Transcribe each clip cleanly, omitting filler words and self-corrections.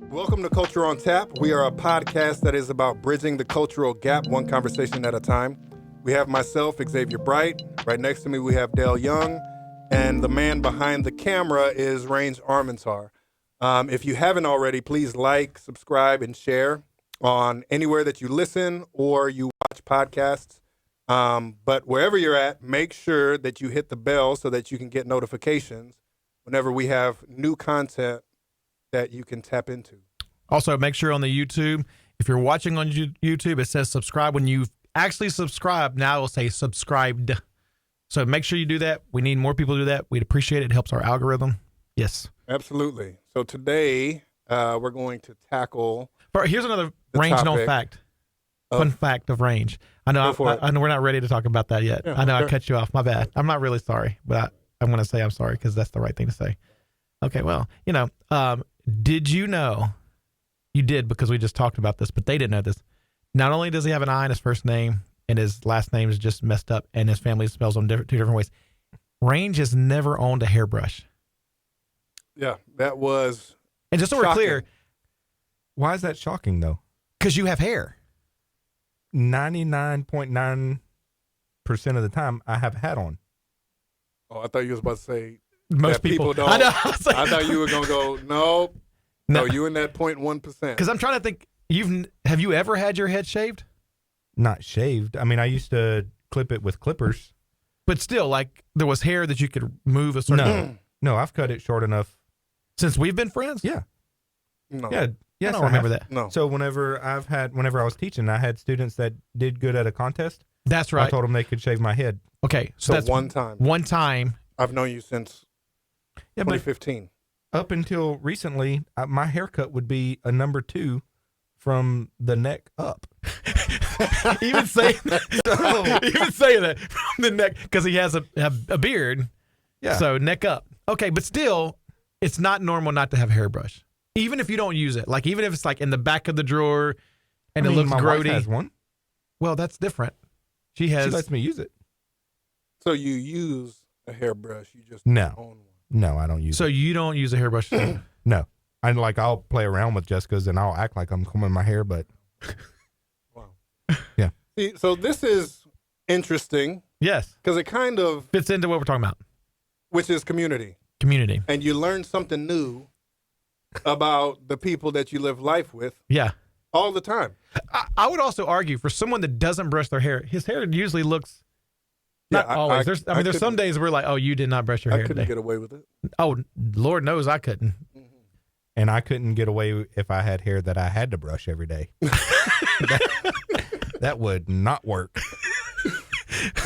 Welcome to Culture on Tap. We are a podcast that is about bridging the cultural gap, one conversation at a time. We have myself, Xavier Bright. Right next to me, we have Dale Young. And the man behind the camera is Range Armantar. If you haven't already, please like, subscribe, and share on anywhere that you listen or you watch podcasts. But wherever you're at, make sure that you hit the bell so that you can get notifications whenever we have new content that you can tap into. Also, make sure on the YouTube, if you're watching on YouTube, it says subscribe. When you actually subscribe, now it will say subscribed. So make sure you do that. We need more people to do that. We'd appreciate it. It helps our algorithm. Yes. Absolutely. So today, we're going to tackle... Here's another Range known fact. Fun fact of Range. I know we're not ready to talk about that yet. Yeah, I know I cut you off. My bad. I'm not really sorry, but I'm going to say I'm sorry because that's the right thing to say. Okay, well, did you know... You did because we just talked about this, but they didn't know this. Not only does he have an I in his first name and his last name is just messed up and his family spells them two different ways, Range has never owned a hairbrush. Yeah, that was And just so shocking. we're clear, Why is that shocking, though? because you have hair. 99.9% of the time, I have a hat on. Oh, I thought you was about to say Most that people don't. I know. I thought you were going to go, no, you in that 0.1%. Because I'm trying to think, have you ever had your head shaved? Not shaved. I mean, I used to clip it with clippers. But still, like, there was hair that you could move a certain... No, I've cut it short enough. Since we've been friends? Yeah. No. Yeah. Yes, I don't remember have. that. No. So whenever I was teaching, I had students that did good at a contest. That's right. I told them they could shave my head. Okay, So that's one time. One time. I've known you since Yeah, but 2015. up until recently, my haircut would be a number 2 from the neck up. Even saying that from the neck because he has a beard. Yeah. So neck up. Okay, but still, it's not normal not to have a hairbrush. Even if you don't use it, like even if it's like in the back of the drawer and it looks my grody. wife has one. Well, that's different. She lets me use it. So you use a hairbrush. You just No. own one. No, I don't use So it. you don't use a hairbrush. No. I'll play around with Jessica's and I'll act like I'm combing my hair, but Wow. Yeah. See, so this is interesting Yes, because it kind of, fits into what we're talking about. which is community. Community. And you learn something new about the people that you live life with Yeah. all the time. I would also argue for someone that doesn't brush their hair, his hair usually looks not Yeah, always. There's some couldn't- days we're like, oh, you did not brush your I hair couldn't today. get away with it. Oh, Lord knows I couldn't. and I couldn't get away if I had hair that I had to brush every day. that would not work.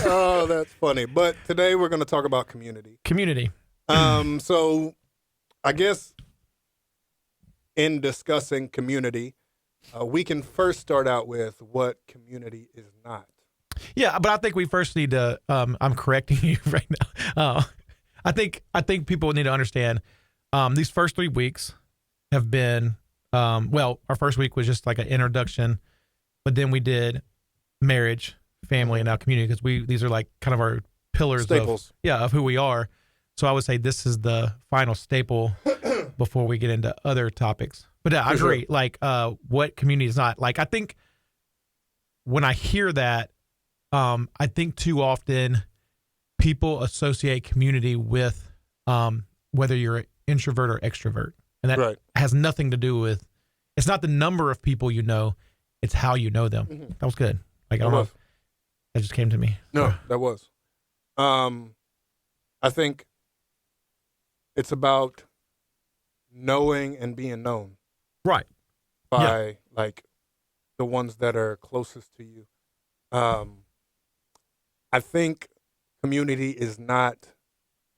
Oh, that's funny. But today we're going to talk about community. Community. So I guess in discussing community, we can first start out with what community is not. Yeah, but I think we first need to. I'm correcting you right now. I think people need to understand. These first 3 weeks have been our first week was just like an introduction, but then we did marriage, family, and now community because these are like kind of our pillars, Staples. of who we are. So I would say this is the final staple before we get into other topics. But I For agree. sure. Like what community is not. Like I think when I hear that. I think too often people associate community with whether you're an introvert or extrovert. And that Right. has nothing to do with, it's not the number of people you know, it's how you know them. Mhm. That was good. Like, I That don't know. was. That just came to me. No, that was. I think it's about knowing and being known Right. by like the ones that are closest to you. I think community is not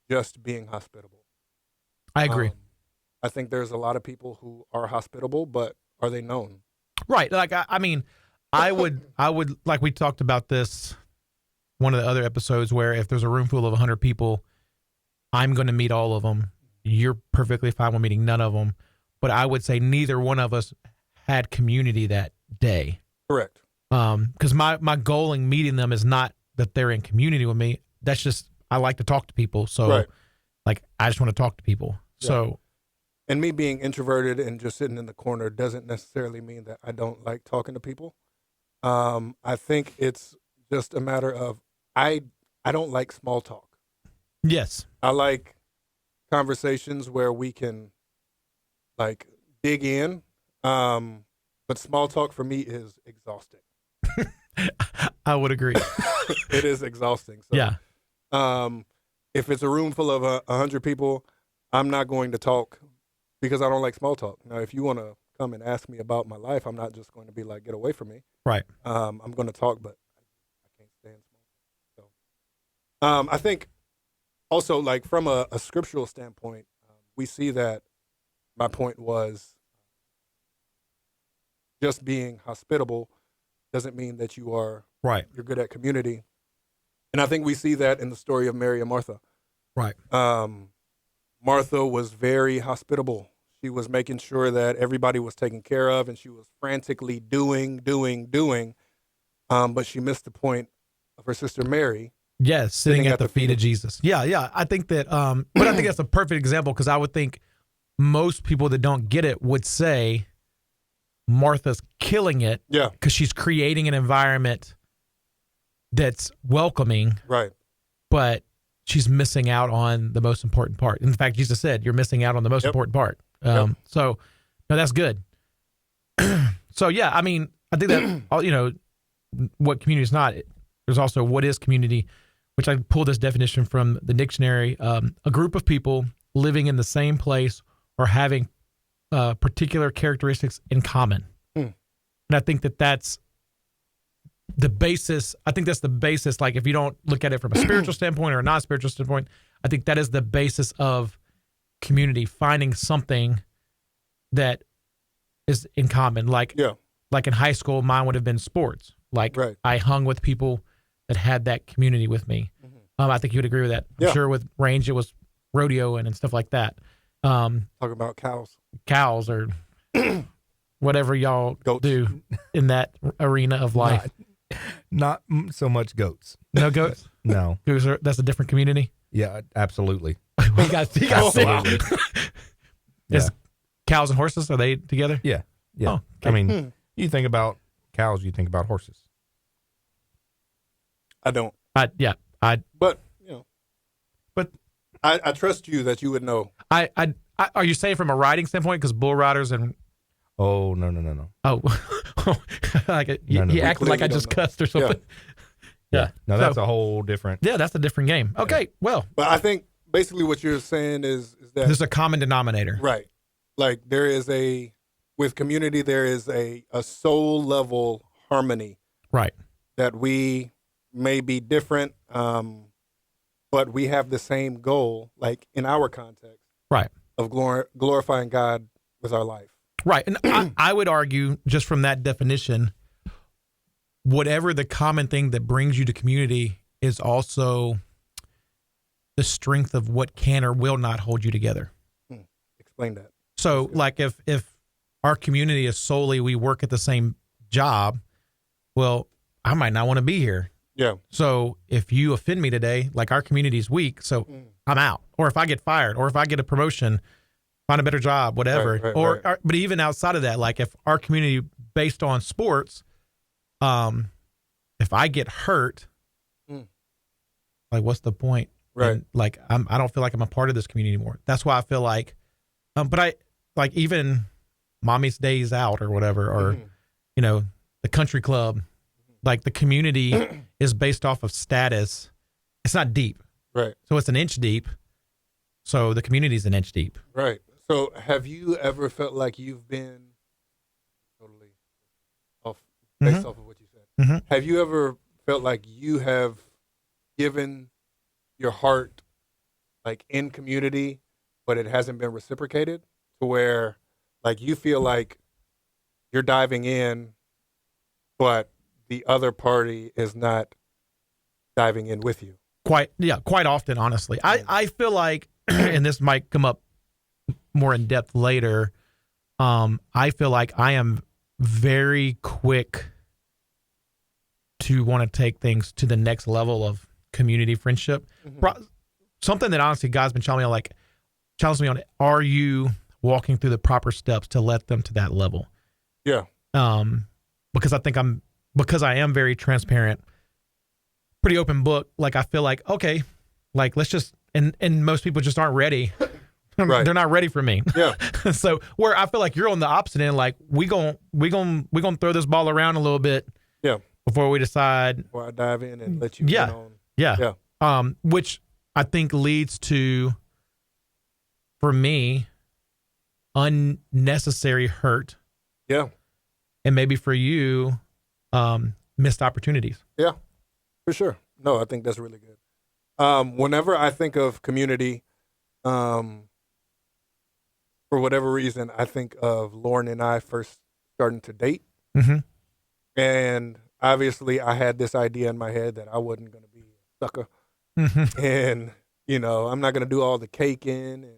just being hospitable. I agree. I think there's a lot of people who are hospitable, but are they known? Right. Like, I mean, I would, like we talked about this, one of the other episodes where if there's a room full of 100 people, I'm going to meet all of them. You're perfectly fine with meeting none of them. But I would say neither one of us had community that day. Correct. Because my goal in meeting them is not that they're in community with me. That's just, I like to talk to people. So Right. like, I just want to talk to people. Yeah. So And me being introverted and just sitting in the corner doesn't necessarily mean that I don't like talking to people. I think it's just a matter of I don't like small talk. Yes. I like conversations where we can like dig in. But small talk for me is exhausting. I would agree. It is exhausting. So, yeah. If it's a room full of 100 people, I'm not going to talk because I don't like small talk. Now, if you want to come and ask me about my life, I'm not just going to be like, get away from me. Right. I'm going to talk, but I can't stand small talk. So, I think also, like, from a scriptural standpoint, we see that my point was just being hospitable doesn't mean that you're good at community. And I think we see that in the story of Mary and Martha. Right. Martha was very hospitable. She was making sure that everybody was taken care of, and she was frantically doing. But she missed the point of her sister Mary. Yes, sitting at the feet of Jesus. Yeah. I think that, but I think that's a perfect example because I would think most people that don't get it would say Martha's killing it. Yeah. Because she's creating an environment that's welcoming. Right. But she's missing out on the most important part. In fact, Jesus said, you're missing out on the most important part. So, no, that's good. So, yeah, I mean, I think that, what community is not. There's also what is community, which I pulled this definition from the dictionary. A group of people living in the same place or having particular characteristics in common. And I think that that's the basis. I think that's the basis. Like if you don't look at it from a spiritual standpoint or a non-spiritual standpoint, I think that is the basis of community, finding something that is in common. Like in high school, mine would have been sports. Like I hung with people that had that community with me. I think you would agree with that. I'm sure with range, it was rodeo and stuff like that. Talking about cows or whatever y'all do in that arena of life. Not so much goats. No goats? No. That's a different community? Yeah, absolutely. You got absolutely. Is cows and horses, are they together? Yeah. Yeah. Oh, okay. I mean, you think about cows, you think about horses. I don't. But I trust you that you would know. Are you saying from a riding standpoint? Because bull riders and oh no. Oh, he acted like I just cussed or something. Yeah. No, that's a whole different. Yeah, that's a different game. Okay, well, but I think basically what you're saying is that there's a common denominator, right? Like there is with community there is a soul level harmony, right? That we may be different, but we have the same goal, like in our context, right? Of glorifying God with our life. Right. And I would argue just from that definition, whatever the common thing that brings you to community is also the strength of what can or will not hold you together. Explain that. So like if our community is solely we work at the same job, well, I might not want to be here. Yeah. So if you offend me today, like our community is weak, so I'm out. Or if I get fired, or if I get a promotion, find a better job, whatever. Right. But even outside of that, like if our community based on sports, if I get hurt, like what's the point? Right. And like I don't feel like I'm a part of this community anymore. That's why I feel like, but I like even Mommy's Days Out or whatever, or the country club, like the community is based off of status. It's not deep. Right. So it's an inch deep. So the community is an inch deep. Right. So have you ever felt like you've been totally based off of what you said? Have you ever felt like you have given your heart like in community, but it hasn't been reciprocated to where like you feel like you're diving in, but the other party is not diving in with you? Quite often, honestly. I feel like, and this might come up more in depth later, I feel like I am very quick to want to take things to the next level of community friendship. Something that honestly God's been challenging me on, are you walking through the proper steps to let them to that level. Yeah. Because I am very transparent, pretty open book. Like I feel like, okay, like let's just, and most people just aren't ready. Right. They're not ready for me. Yeah. So where I feel like you're on the opposite end, like we gonna throw this ball around a little bit. Yeah. Before we decide. Before I dive in and let you yeah. in on. Yeah. Yeah. Which I think leads to, for me, unnecessary hurt. Yeah. And maybe for you, missed opportunities. Yeah, for sure. No, I think that's really good. Whenever I think of community, for whatever reason, I think of Lauren and I first starting to date. Mm-hmm. And obviously I had this idea in my head that I wasn't going to be a sucker. Mm-hmm. And, I'm not going to do all the caking and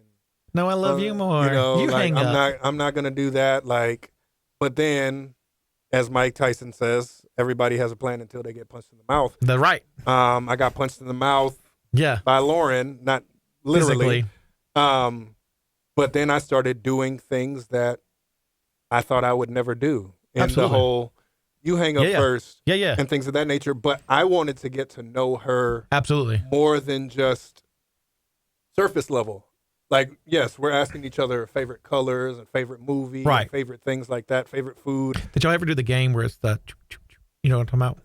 no, I love you more. You like hang up. I'm not going to do that. Like, but then as Mike Tyson says, everybody has a plan until they get punched in the mouth. That's right. I got punched in the mouth by Lauren, not literally. But then I started doing things that I thought I would never do. And Absolutely. The whole, you hang up first. Yeah. And things of that nature. But I wanted to get to know her. Absolutely. More than just surface level. Like, yes, we're asking each other favorite colors and favorite movies, right. And favorite things like that, favorite food. Did y'all ever do the game where it's the, you know what I'm talking about?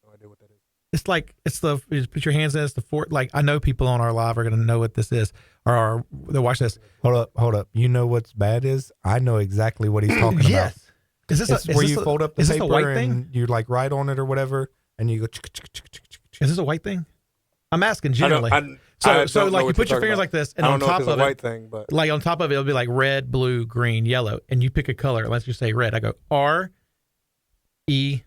No idea what that is. It's like, you just put your hands in, it's the fort. Like, I know people on our live are going to know what this is, or they'll watch this. Hold up. You know what's bad is? I know exactly what he's talking about. Is this where you fold up the paper a white and thing? you like write on it or whatever, and you go. Is this a white thing? I'm asking generally. I so don't like know you put your fingers about. like this, and I on don't know top if it's of a it, white thing, but like on top of it, it'll be like red, blue, green, yellow, and you pick a color. Let's just say red. I go RED,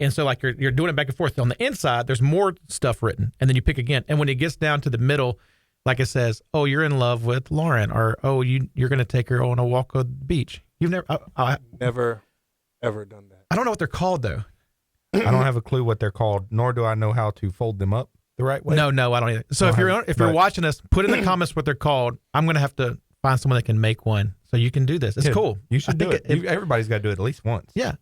and so like you're doing it back and forth. On the inside, there's more stuff written, and then you pick again. And when it gets down to the middle, like it says, "Oh, you're in love with Lauren," or "Oh, you're going to take her on a walk on the beach." You've never, never, ever done that. I don't know what they're called though. I don't have a clue what they're called, nor do I know how to fold them up the right way. No, I don't either. So if you're watching us, put in the comments what they're called. I'm going to have to find someone that can make one, so you can do this. It's cool. You should do it. Everybody's got to do it at least once. Yeah.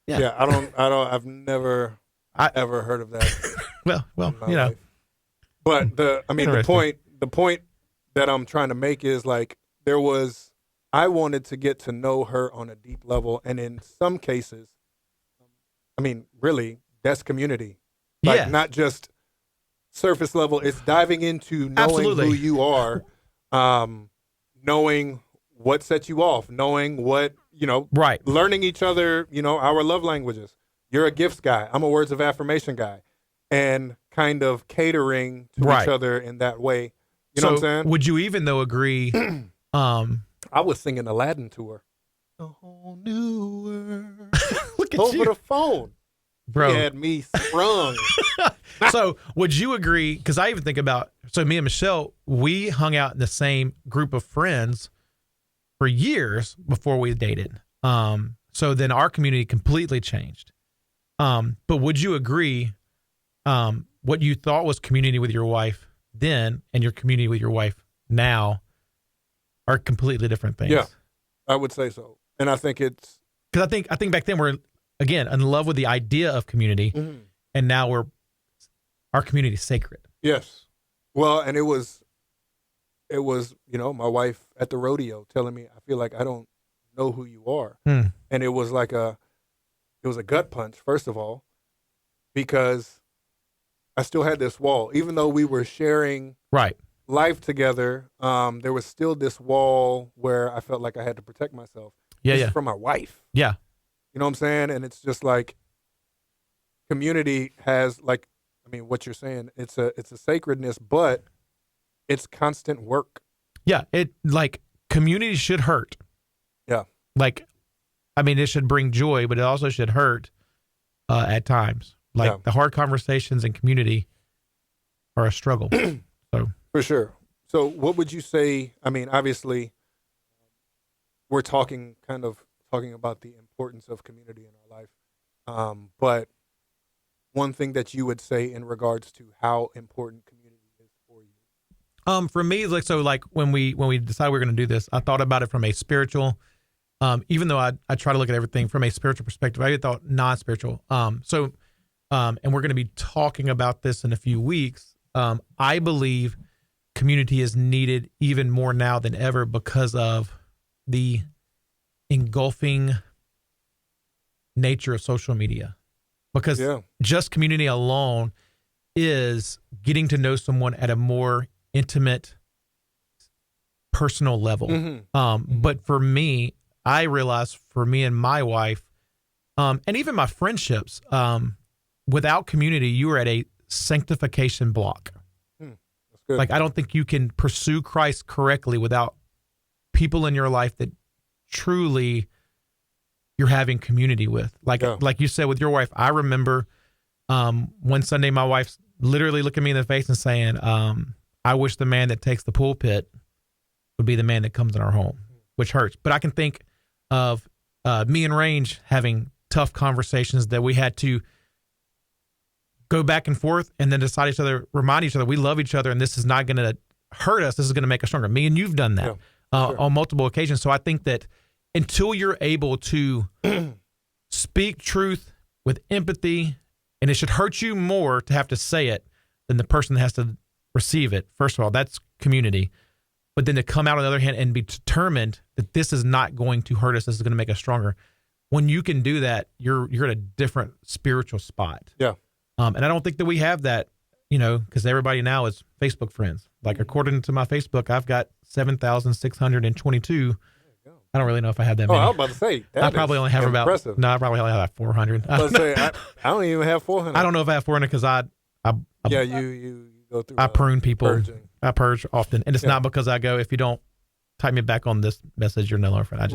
Yeah. I've never ever heard of that. well, life. But the point that I'm trying to make is like I wanted to get to know her on a deep level, and in some cases, really, that's community. Like not just surface level. It's diving into knowing who you are, knowing what sets you off, knowing what, right. Learning each other, our love languages. You're a gifts guy. I'm a words of affirmation guy. And kind of catering to each other in that way. You know what I'm saying? Would you even though agree? I was singing Aladdin to her. The whole new world. Look at over you. the phone. Bro. He had me sprung. So would you agree? Because I even think about, me and Michelle, we hung out in the same group of friends for years before we dated. So then our community completely changed. But would you agree, what you thought was community with your wife then and your community with your wife now are completely different things? Yeah, I would say so. And I think it's... Because I think back then we're, again, in love with the idea of community, and now our community is sacred. Yes. Well, and it was, my wife at the rodeo telling me, I feel like I don't know who you are. And it was like a gut punch, first of all, because I still had this wall. Even though we were sharing life together, there was still this wall where I felt like I had to protect myself. This is from my wife. Yeah. You know what I'm saying? And it's just like community has what you're saying, it's a sacredness, but it's constant work. Yeah. Community should hurt. Yeah. It should bring joy, but it also should hurt at times. The hard conversations in community are a struggle. So for sure. So what would you say? Obviously we're talking about the importance of community in our life. But one thing that you would say in regards to how important community is for you. For me, like when we decided we were going to do this, I thought about it from a spiritual. Even though I try to look at everything from a spiritual perspective, I thought non-spiritual. And we're going to be talking about this in a few weeks. I believe community is needed even more now than ever because of the engulfing nature of social media. Because just community alone is getting to know someone at a more intimate, personal level. But for me, I realized for me and my wife, and even my friendships, without community, you are at a sanctification block. That's good. Like, I don't think you can pursue Christ correctly without people in your life that truly you're having community with. Like you said with your wife, I remember one Sunday my wife's literally looking me in the face and saying, I wish the man that takes the pulpit would be the man that comes in our home, which hurts. But I can think of me and Range having tough conversations that we had to go back and forth and then remind each other we love each other and this is not going to hurt us. This is going to make us stronger. Me and you've done that on multiple occasions. So I think that until you're able to speak truth with empathy, and it should hurt you more to have to say it than the person that has to receive it. First of all, that's community. But then to come out on the other hand and be determined that this is not going to hurt us, this is going to make us stronger. When you can do that, you're at a different spiritual spot. Yeah. And I don't think that we have that, because everybody now is Facebook friends. Like according to my Facebook, I've got 7,622. I don't really know if I have that many. I was about to say. I probably only have impressive. I probably only have like 400. I don't even have 400. I don't know if I have 400 because you go through. I prune people. Purging. I purge often, and it's not because I go, if you don't type me back on this message, you're no longer friend. I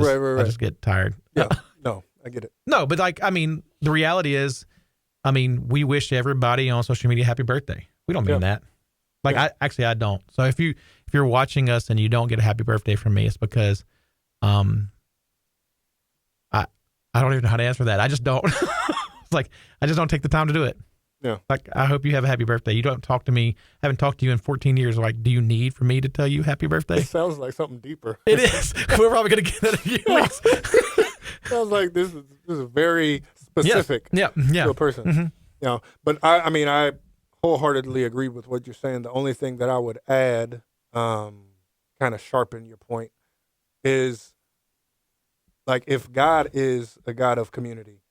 just get tired. Yeah, no, I get it. No, but the reality is, we wish everybody on social media happy birthday. We don't mean that. I don't. So if you're watching us and you don't get a happy birthday from me, it's because, I don't even know how to answer that. I just don't. It's like I just don't take the time to do it. Yeah. Like, I hope you have a happy birthday. You don't talk to me. Haven't talked to you in 14 years. Like, do you need for me to tell you happy birthday? It sounds like something deeper. It is. We're probably going to get that in a few weeks. Sounds like this is very specific to a person. Mm-hmm. But I wholeheartedly agree with what you're saying. The only thing that I would add, kind of sharpen your point, is like if God is a God of community,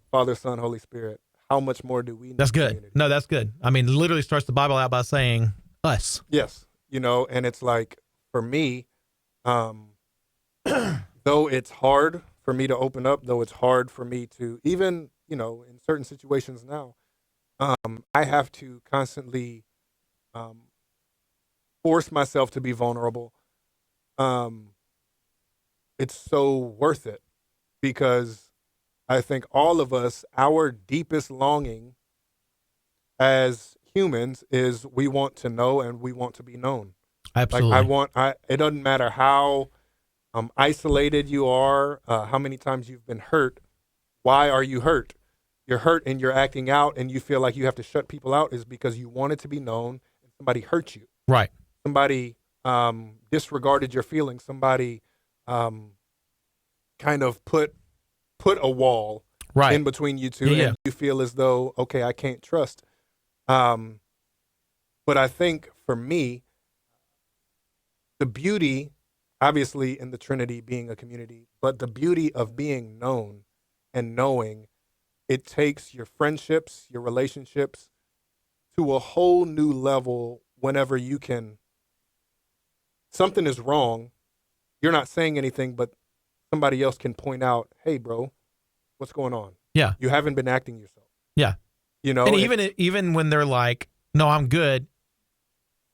Father, Son, Holy Spirit, how much more do we need? That's good. Community? No, that's good. Literally starts the Bible out by saying us. Yes. And it's like, for me, though it's hard for me to open up, though it's hard for me to even, in certain situations now, I have to constantly force myself to be vulnerable. It's so worth it because I think all of us, our deepest longing as humans is we want to know and we want to be known. Absolutely. It doesn't matter how isolated you are, how many times you've been hurt. Why are you hurt? You're hurt and you're acting out and you feel like you have to shut people out is because you wanted to be known and somebody hurt you. Right. Somebody disregarded your feelings. Somebody kind of put a wall in between you two, and you feel as though, okay, I can't trust. But I think for me, the beauty, obviously in the Trinity being a community, but the beauty of being known and knowing, it takes your friendships, your relationships to a whole new level whenever you can. Something is wrong. You're not saying anything, but somebody else can point out, hey, bro, what's going on? Yeah. You haven't been acting yourself. Yeah. And even when they're like, no, I'm good,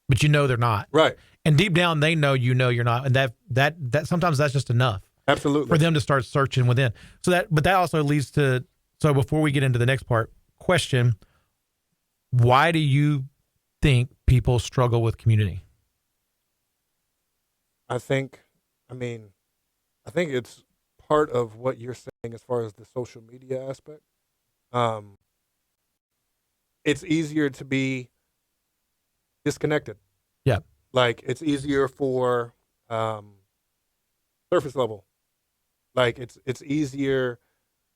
but they're not. Right. And deep down, they know you're not. And that sometimes that's just enough. Absolutely. For them to start searching within. But that also leads to, so before we get into the next part, question, why do you think people struggle with community? I think it's part of what you're saying as far as the social media aspect. It's easier to be disconnected. Yeah. Like, it's easier for surface level. Like, it's easier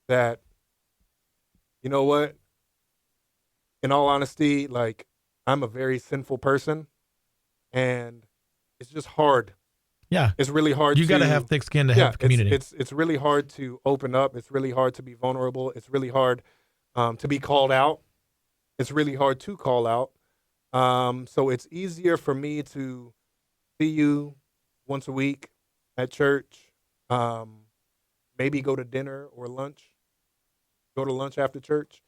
that, you know what? In all honesty, like, I'm a very sinful person, and it's just hard. Yeah. It's really hard. You got to have thick skin to have community. It's really hard to open up. It's really hard to be vulnerable. It's really hard to be called out. It's really hard to call out. So it's easier for me to see you once a week at church, maybe go to dinner or lunch, go to lunch after church,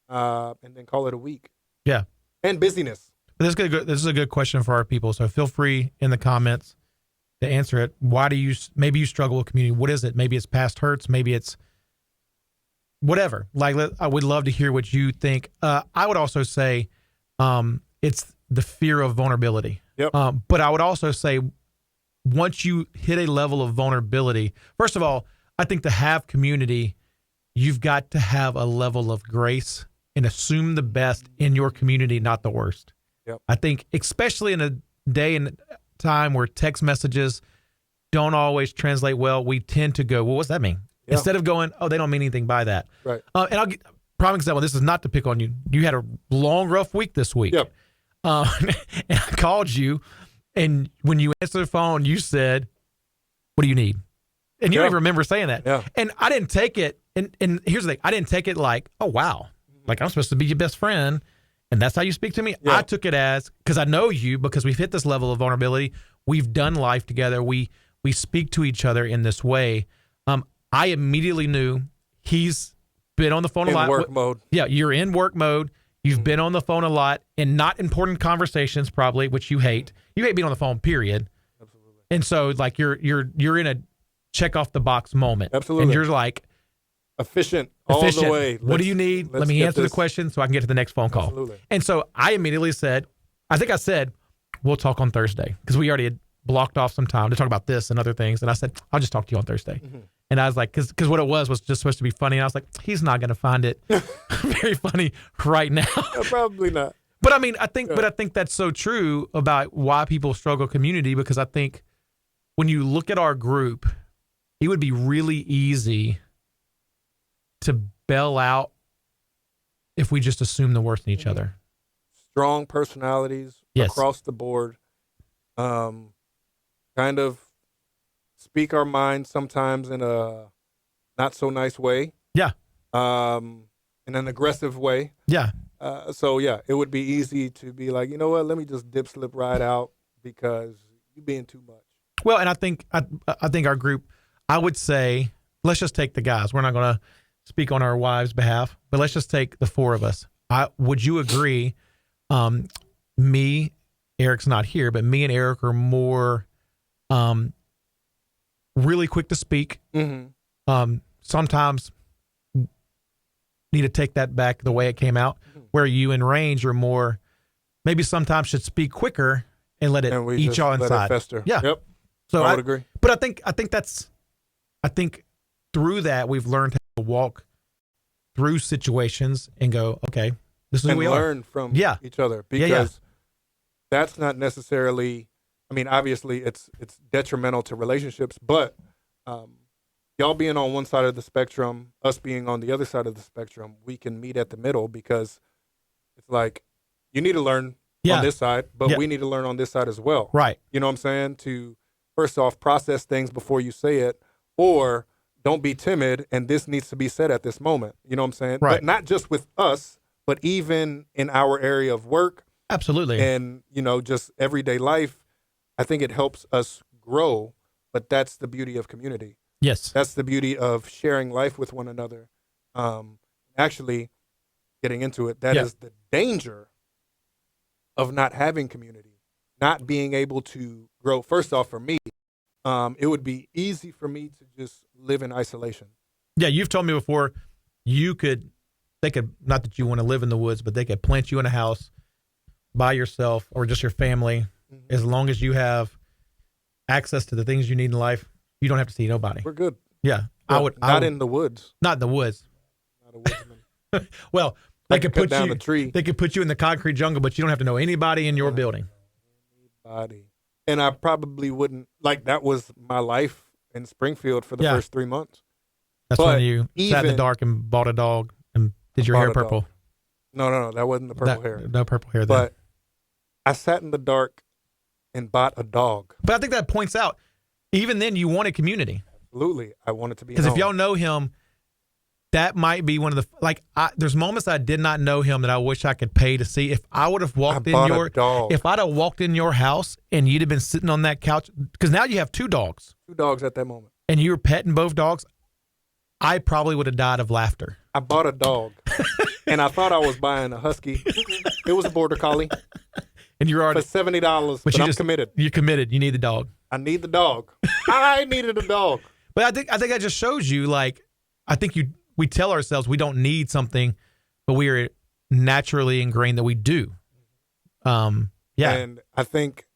and then call it a week. Yeah. And busyness. This is a good question for our people. So feel free in the comments to answer it. Why do maybe you struggle with community? What is it? Maybe it's past hurts. Maybe it's whatever. Like, I would love to hear what you think. I would also say it's the fear of vulnerability. Yep. But I would also say once you hit a level of vulnerability, first of all, I think to have community, you've got to have a level of grace and assume the best in your community, not the worst. Yep. I think especially in a day and time where text messages don't always translate well, we tend to go, well, what's that mean? Yeah. Instead of going, oh, they don't mean anything by that. Right. And I'll give prime example. This is not to pick on you. You had a long, rough week this week. Yep. And I called you, and when you answered the phone, you said, what do you need? And you don't even remember saying that. Yeah. And I didn't take it. And here's the thing. I didn't take it like, oh, wow. Like, I'm supposed to be your best friend, and that's how you speak to me? Yeah. I took it as, because I know you, because we've hit this level of vulnerability. We've done life together. We speak to each other in this way. I immediately knew he's been on the phone a lot. In work mode. Yeah, you're in work mode. You've been on the phone a lot in not important conversations, probably, which you hate. You hate being on the phone, period. Absolutely. And so, like, you're in a check off the box moment. Absolutely. And you're like, efficient all the way. What do you need? Let me answer the question so I can get to the next phone call. Absolutely. And so I immediately said, we'll talk on Thursday, because we already had blocked off some time to talk about this and other things. And I said, I'll just talk to you on Thursday. Mm-hmm. And I was like, because what it was just supposed to be funny. And I was like, he's not going to find it very funny right now. Probably not. But I mean, I think that's so true about why people struggle community, because I think when you look at our group, it would be really easy to bail out if we just assume the worst in each other. Strong personalities across the board. Kind of speak our minds sometimes in a not so nice way. Yeah. In an aggressive way. Yeah. So yeah, it would be easy to be like, you know what, let me just slip right out because you're being too much. Well, and I think our group, I would say, let's just take the guys. We're not going to speak on our wives' behalf, but let's just take the four of us. Would you agree? Me, Eric's not here, but me and Eric are more really quick to speak. Mm-hmm. Sometimes need to take that back the way it came out, where you and Range are more, maybe sometimes should speak quicker and let it eat y'all inside. Let it fester. Yeah. Yep. So I would agree. But I think through that we've learned how to walk through situations and go, okay, this is who we are. And learn from each other, because that's not necessarily, I mean, obviously it's detrimental to relationships, but y'all being on one side of the spectrum, us being on the other side of the spectrum, we can meet at the middle, because it's like, you need to learn on this side, but we need to learn on this side as well. Right. You know what I'm saying? To, first off, process things before you say it, or don't be timid, and this needs to be said at this moment. You know what I'm saying? Right. But not just with us, but even in our area of work. Absolutely. And, just everyday life, I think it helps us grow, but that's the beauty of community. Yes. That's the beauty of sharing life with one another. Actually, getting into it, that is the danger of not having community, not being able to grow. First off, for me, it would be easy for me to just live in isolation. Yeah, you've told me before, they could, not that you want to live in the woods, but they could plant you in a house by yourself or just your family. Mm-hmm. As long as you have access to the things you need in life, you don't have to see nobody. We're good. Yeah. Not in the woods. Not in the woods. Not a woodsman. Well, they could put a tree. They could put you in the concrete jungle, but you don't have to know anybody in your building. Anybody. And I probably wouldn't, like, that was my life in Springfield for the first 3 months. That's when you sat in the dark and bought a dog and did your hair purple. No, that wasn't the purple hair. No purple hair then. But I sat in the dark and bought a dog. But I think that points out, even then you wanted community. Absolutely. I wanted to be Because if y'all know him, that might be one of the, there's moments I did not know him that I wish I could pay to see. If I would have walked if I'd have walked in your house and you'd have been sitting on that couch, because now you have 2 dogs. 2 dogs at that moment. And you were petting both dogs, I probably would have died of laughter. I bought a dog, and I thought I was buying a husky. It was a border collie. And you're already for $70, but I'm committed. You're committed. You need the dog. I need the dog. I needed a dog. But I think that just shows you, like, I think we tell ourselves we don't need something, but we are naturally ingrained that we do. Yeah. And I think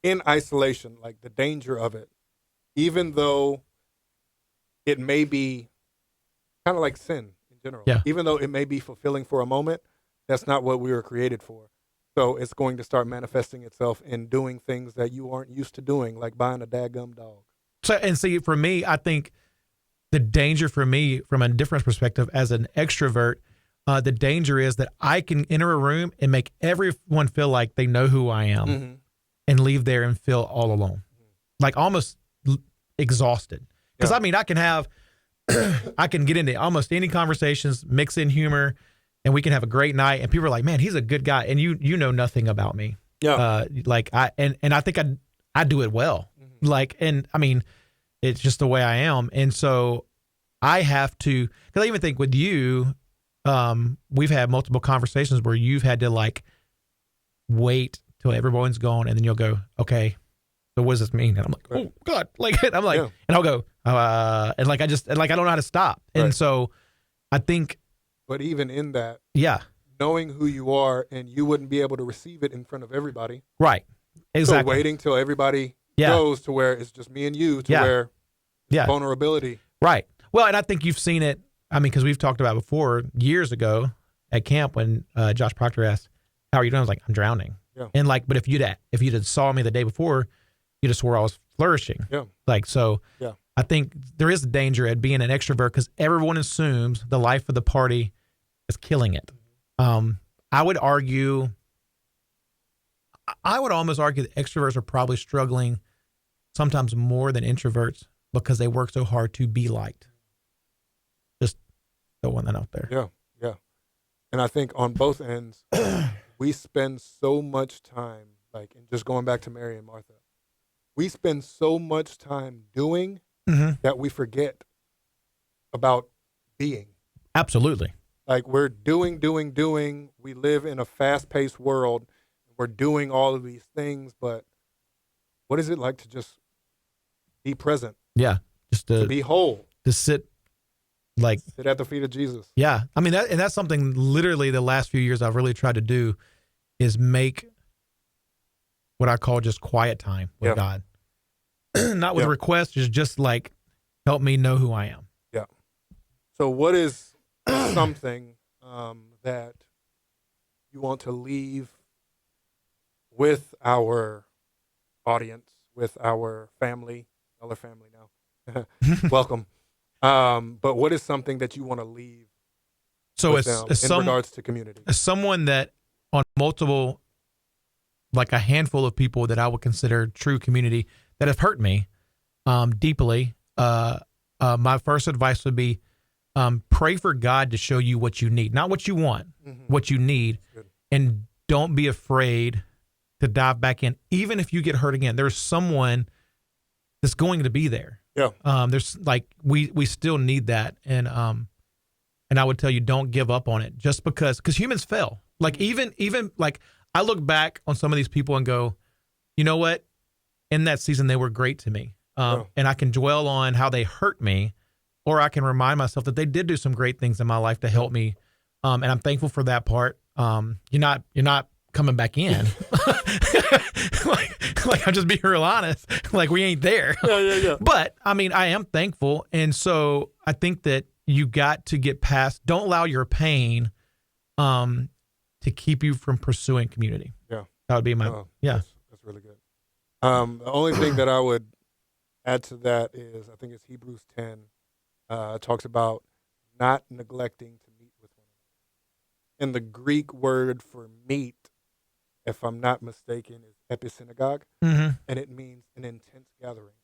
in isolation, like the danger of it, even though it may be kind of like sin in general, even though it may be fulfilling for a moment, that's not what we were created for. So it's going to start manifesting itself in doing things that you aren't used to doing, like buying a daggum dog. So, and see, for me, I think the danger for me from a different perspective as an extrovert, the danger is that I can enter a room and make everyone feel like they know who I am and leave there and feel all alone, like almost exhausted. Because I mean, I can get into almost any conversations, mix in humor, and we can have a great night. And people are like, man, he's a good guy. And you know nothing about me. Yeah. And I think I do it well. Like, and I mean, it's just the way I am. And so I have to, because I even think with you, we've had multiple conversations where you've had to like wait till everyone's gone. And then you'll go, okay, so what does this mean? And I'm like, oh God, like, and I'm like, and I'll go, and like, I don't know how to stop. And so I think, but even in that, knowing who you are, and you wouldn't be able to receive it in front of everybody. Right. Exactly. So waiting till everybody goes to where it's just me and you, to where vulnerability. Right. Well, and I think you've seen it. I mean, because we've talked about it before years ago at camp when Josh Proctor asked, "How are you doing?" I was like, "I'm drowning." Yeah. And like, but if you'd have saw me the day before, you'd have swore I was flourishing. Yeah. Like, so. Yeah. I think there is a danger at being an extrovert because everyone assumes the life of the party is killing it. I would almost argue that extroverts are probably struggling sometimes more than introverts because they work so hard to be liked. Just throwing that out there. Yeah, yeah. And I think on both ends, we spend so much time, like, and just going back to Mary and Martha, we spend so much time doing that we forget about being. Absolutely. Like, we're doing. We live in a fast-paced world. We're doing all of these things, but what is it like to just be present? Yeah. Just to be whole. To sit at the feet of Jesus. Yeah. I mean, that's something literally the last few years I've really tried to do is make what I call just quiet time with God. Not with requests, just like help me know who I am. Yeah. So what is something that you want to leave with our audience, with our family, other family now? Welcome. But what is something that you want to leave with them in regards to community? As someone that on multiple, like a handful of people that I would consider true community that have hurt me deeply, my first advice would be pray for God to show you what you need, not what you want, what you need, and don't be afraid to dive back in, even if you get hurt again. There's someone that's going to be there. Yeah. There's like we still need that, and I would tell you don't give up on it just because humans fail. Like even like I look back on some of these people and go, you know what? In that season, they were great to me. And I can dwell on how they hurt me, or I can remind myself that they did do some great things in my life to help me. And I'm thankful for that part. You're not coming back in. like I'm just being real honest. Like we ain't there. Yeah. But I mean, I am thankful. And so I think that you got to get past, don't allow your pain, to keep you from pursuing community. Yeah. That would be my, That's really good. The only thing that I would add to that is I think it's Hebrews 10 talks about not neglecting to meet with one another. And the Greek word for meet, if I'm not mistaken, is episynagogue, and it means an intense gathering.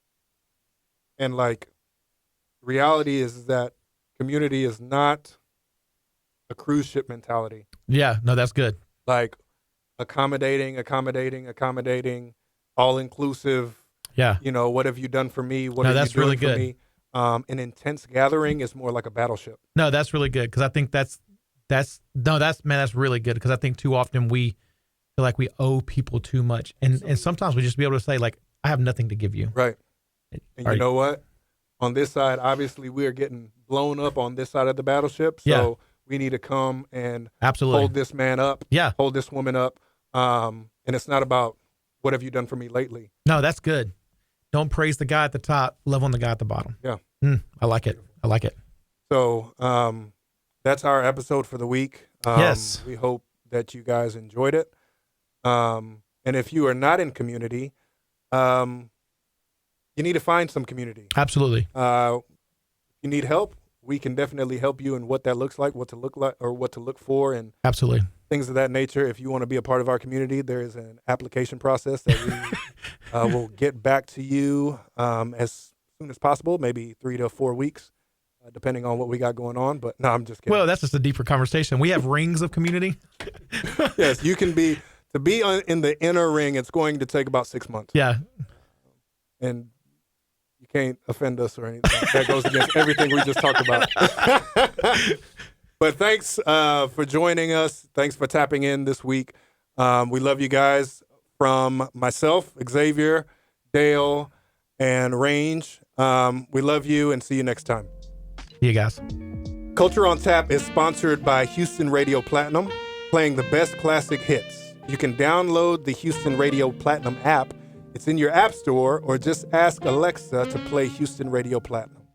And like, reality is that community is not a cruise ship mentality. Yeah, no, that's good. Like accommodating, all inclusive. Yeah. You know, what have you done for me? What are you doing really for good. me? An intense gathering is more like a battleship. No, that's really good because I think that's really good because I think too often we feel like we owe people too much, and sometimes we just be able to say like, I have nothing to give you. Right. And you know what? On this side, obviously, we are getting blown up on this side of the battleship. So we need to come and hold this man up. Yeah. Hold this woman up. And it's not about what have you done for me lately. No, that's good. Don't praise the guy at the top. Love on the guy at the bottom. Yeah. I like it. So that's our episode for the week. Yes. We hope that you guys enjoyed it. And if you are not in community, you need to find some community. Absolutely. If you need help, we can definitely help you in what that looks like, what to look like, or what to look for, and absolutely things of that nature. If you want to be a part of our community, there is an application process that we will get back to you as soon as possible, maybe 3 to 4 weeks, depending on what we got going on. But no, I'm just kidding. Well, that's just a deeper conversation. We have rings of community. Yes, you can be. To be in the inner ring, it's going to take about 6 months. Yeah. And you can't offend us or anything. That goes against everything we just talked about. But thanks for joining us. Thanks for tapping in this week. We love you guys. From myself, Xavier, Dale, and Range, we love you and see you next time. See you guys. Culture on Tap is sponsored by Houston Radio Platinum, playing the best classic hits. You can download the Houston Radio Platinum app. It's in your app store, or just ask Alexa to play Houston Radio Platinum.